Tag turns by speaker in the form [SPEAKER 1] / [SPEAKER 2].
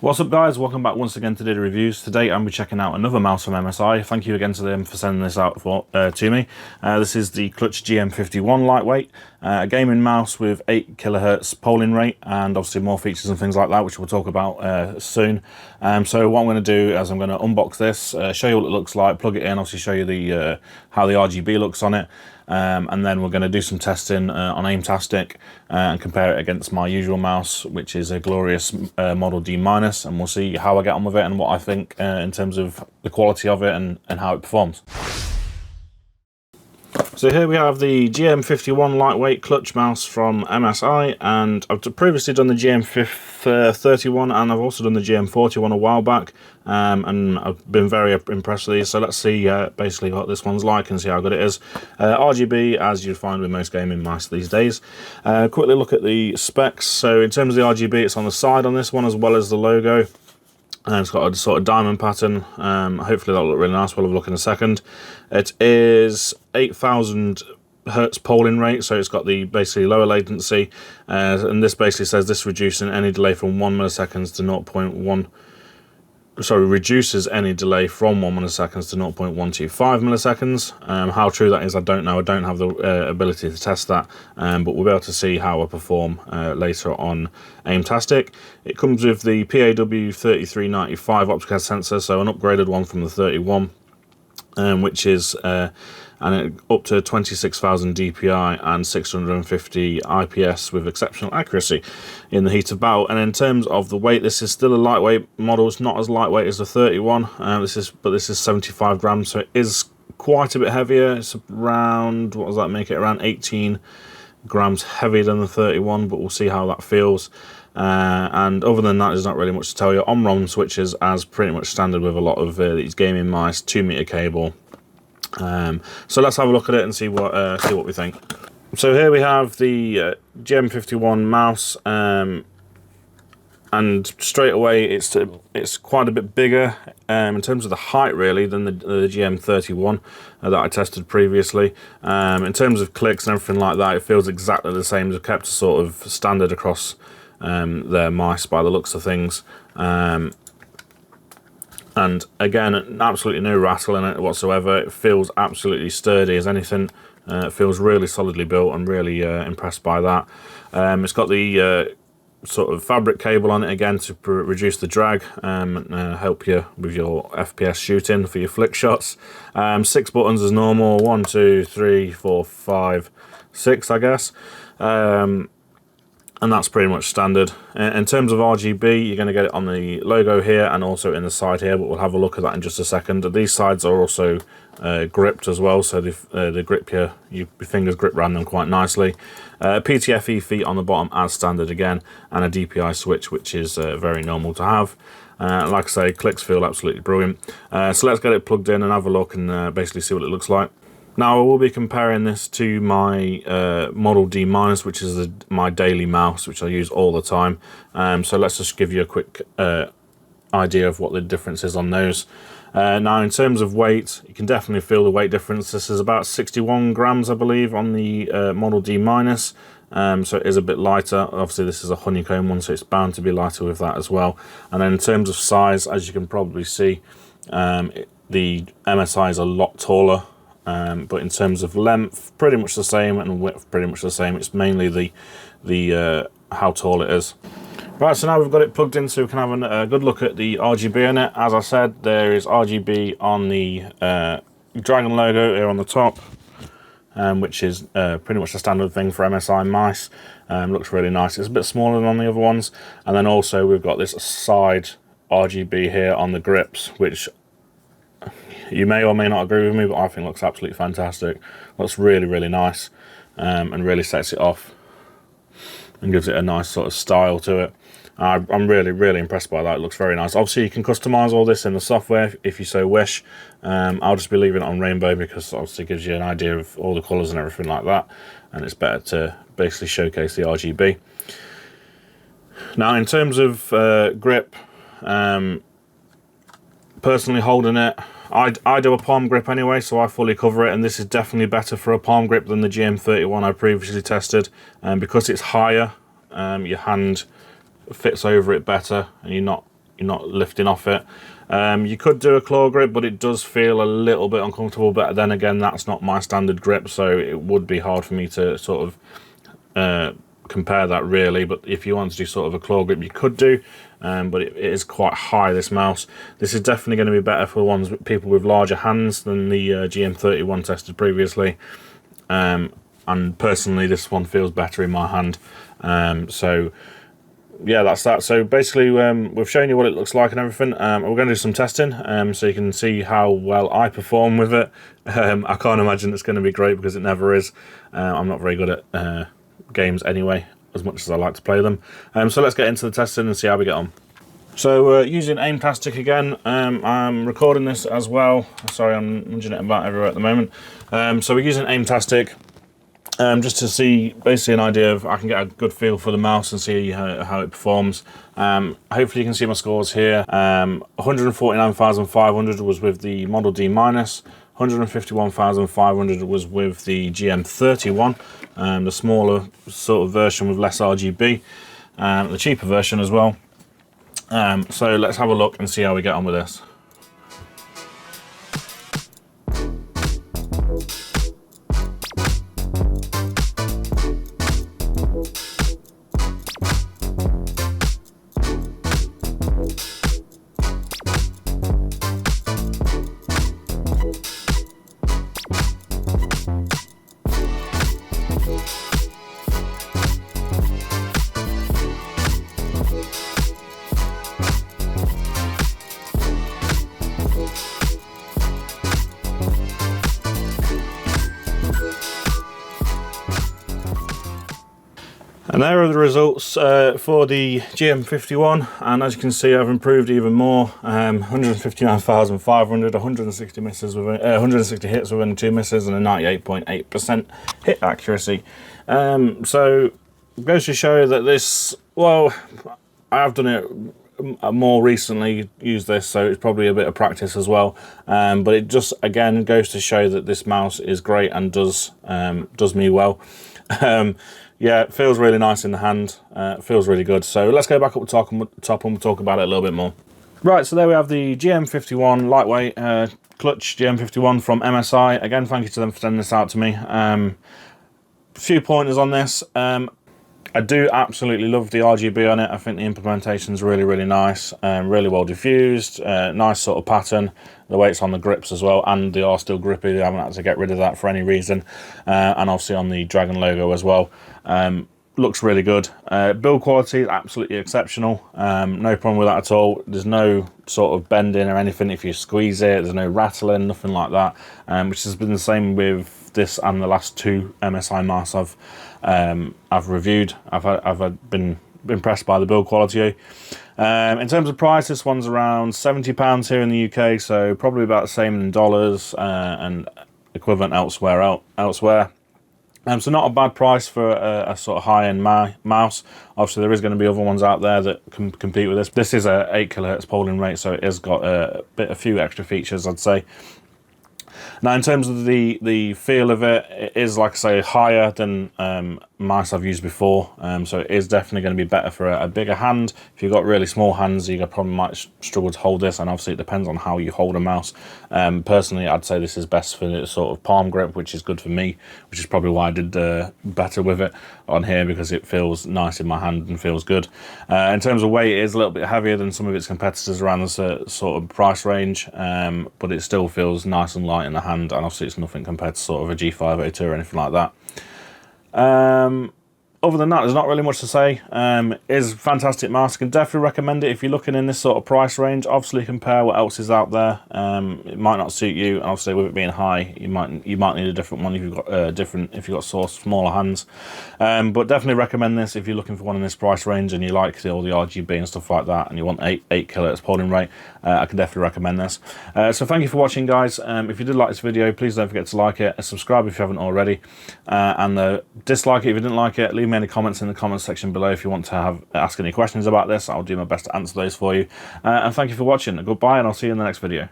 [SPEAKER 1] What's up guys, welcome back once again to Did Reviews. Today I'm checking out another mouse from MSI. Thank you again to them for sending this out to me. This is the Clutch GM51 lightweight, a gaming mouse with 8 kHz polling rate and obviously more features and things like that, which we'll talk about soon. So what I'm going to do is I'm going to unbox this, show you what it looks like, plug it in, obviously show you the how the RGB looks on it. And then we're going to do some testing on Aimtastic and compare it against my usual mouse, which is a glorious Model D-, and we'll see how I get on with it and what I think in terms of the quality of it and how it performs. So here we have the GM51 lightweight clutch mouse from MSI, and I've previously done the GM31 and I've also done the GM41 a while back, and I've been very impressed with these. So let's see basically what this one's like and see how good it is. RGB, as you'd find with most gaming mice these days. Quickly look at the specs. So in terms of the RGB, it's on the side on this one as well as the logo. And it's got a sort of diamond pattern. Hopefully that'll look really nice. We'll have a look in a second. It is 8,000 Hertz polling rate, so it's got the basically lower latency. And this basically says this reducing any delay from 1 milliseconds to 0.1. Sorry, reduces any delay from 1 milliseconds to 0.125 milliseconds. How true that is, I don't know. I don't have the ability to test that, but we'll be able to see how I perform later on Aimtastic. It comes with the PAW3395 optical sensor, so an upgraded one from the 31, which is up to 26,000 DPI and 650 IPS with exceptional accuracy in the heat of battle. And in terms of the weight, this is still a lightweight model. It's not as lightweight as the 31. This is 75 grams, so it is quite a bit heavier. It's around, what does that make it? Around 18 grams heavier than the 31, but we'll see how that feels. And other than that, there's not really much to tell you. On-ROM switches, as pretty much standard with a lot of these gaming mice, 2-meter cable. So let's have a look at it and see what we think. So here we have the GM51 mouse, and straight away it's quite a bit bigger in terms of the height really than the GM31 that I tested previously. In terms of clicks and everything like that, it feels exactly the same. They've kept a sort of standard across their mice by the looks of things. And again, absolutely no rattle in it whatsoever. It feels absolutely sturdy as anything. It feels really solidly built. I'm really impressed by that. It's got the sort of fabric cable on it again to reduce the drag and help you with your FPS shooting for your flick shots. 6 buttons as normal. 1, 2, 3, 4, 5, 6, I guess. And that's pretty much standard. In terms of RGB, you're going to get it on the logo here and also in the side here, but we'll have a look at that in just a second. These sides are also gripped as well, so they grip your fingers grip around them quite nicely. PTFE feet on the bottom as standard again, and a DPI switch, which is very normal to have. Like I say, clicks feel absolutely brilliant. So let's get it plugged in and have a look and basically see what it looks like. Now I will be comparing this to my Model D-, which is my daily mouse, which I use all the time. So let's just give you a quick idea of what the difference is on those. Now in terms of weight, you can definitely feel the weight difference. This is about 61 grams, I believe, on the Model D-. So it is a bit lighter. Obviously this is a honeycomb one, so it's bound to be lighter with that as well. And then in terms of size, as you can probably see, the MSI is a lot taller. But in terms of length, pretty much the same, and width, pretty much the same. It's mainly the how tall it is. Right, so now we've got it plugged in, so we can have a good look at the RGB in it. As I said, there is RGB on the Dragon logo here on the top, which is pretty much the standard thing for MSI mice. Looks really nice. It's a bit smaller than on the other ones. And then also we've got this side RGB here on the grips, which you may or may not agree with me, but I think looks absolutely fantastic. Looks really, really nice, and really sets it off and gives it a nice sort of style to it. I'm really, really impressed by that. It looks very nice. Obviously, you can customize all this in the software if you so wish. I'll just be leaving it on rainbow because obviously it gives you an idea of all the colors and everything like that, and it's better to basically showcase the RGB. Now, in terms of grip, personally holding it, I do a palm grip anyway, so I fully cover it, and this is definitely better for a palm grip than the GM31 I previously tested. Because it's higher, your hand fits over it better, and you're not lifting off it. You could do a claw grip, but it does feel a little bit uncomfortable. But then again, that's not my standard grip, so it would be hard for me to sort of compare that really. But if you want to do sort of a claw grip, you could do. But it is quite high, this mouse. This is definitely going to be better for people with larger hands than the GM31 tested previously. And personally, this one feels better in my hand. So yeah, that's that. So basically, we've shown you what it looks like and everything. We're going to do some testing, so you can see how well I perform with it. I can't imagine it's going to be great because it never is. I'm not very good at games anyway, as much as I like to play them. So let's get into the testing and see how we get on. So using Aimtastic again, I'm recording this as well. Sorry, I'm nudging it about everywhere at the moment. So we're using Aimtastic just to see basically an idea of, I can get a good feel for the mouse and see how it performs. Hopefully you can see my scores here. 149,500 was with the Model D-, 151,500 was with the GM31, the smaller sort of version with less RGB, the cheaper version as well. So let's have a look and see how we get on with this. And there are the results for the GM51, and as you can see, I've improved even more. 159,500, 160 misses with 160 hits with only 2 misses, and a 98.8% hit accuracy. So it goes to show that this, well, I have done it more recently, used this, so it's probably a bit of practice as well. But it just again goes to show that this mouse is great and does me well. Yeah, it feels really nice in the hand. It feels really good. So let's go back up the top and we'll talk about it a little bit more. Right, so there we have the GM51 lightweight clutch GM51 from MSI. Again, thank you to them for sending this out to me. A few pointers on this. I do absolutely love the RGB on it. I think the implementation is really, really nice. Really well diffused. Nice sort of pattern. The way it's on the grips as well, and they are still grippy. They haven't had to get rid of that for any reason. And obviously on the Dragon logo as well. Looks really good. Build quality is absolutely exceptional. No problem with that at all. There's no sort of bending or anything if you squeeze it. There's no rattling, nothing like that. Which has been the same with this and the last 2 MSI masks I've reviewed. I've been impressed by the build quality. In terms of price, this one's around £70 here in the UK, so probably about the same in dollars and equivalent elsewhere. So not a bad price for a sort of high-end mouse. Obviously, there is going to be other ones out there that can compete with this. This is a 8 kHz polling rate, so it has got a few extra features, I'd say. Now, in terms of the feel of it, it is, like I say, higher than mice I've used before. So it is definitely going to be better for a bigger hand. If you've got really small hands, you probably might struggle to hold this, and obviously it depends on how you hold a mouse. Personally, I'd say this is best for the sort of palm grip, which is good for me, which is probably why I did better with it on here, because it feels nice in my hand and feels good. In terms of weight, it is a little bit heavier than some of its competitors around this sort of price range, but it still feels nice and light in the hand, and obviously it's nothing compared to sort of a G502 or anything like that. Other than that, there's not really much to say. It is a fantastic mask. I can definitely recommend it if you're looking in this sort of price range. Obviously, compare what else is out there. It might not suit you, and obviously with it being high, you might need a different one if you've got smaller hands. But definitely recommend this if you're looking for one in this price range and you like all the RGB and stuff like that, and you want 8 kHz polling rate. I can definitely recommend this. So thank you for watching, guys. If you did like this video, please don't forget to like it, subscribe if you haven't already, and dislike it if you didn't like it. Leave me any comments in the comments section below if you want to ask any questions about this. I'll do my best to answer those for you. And thank you for watching. Goodbye, and I'll see you in the next video.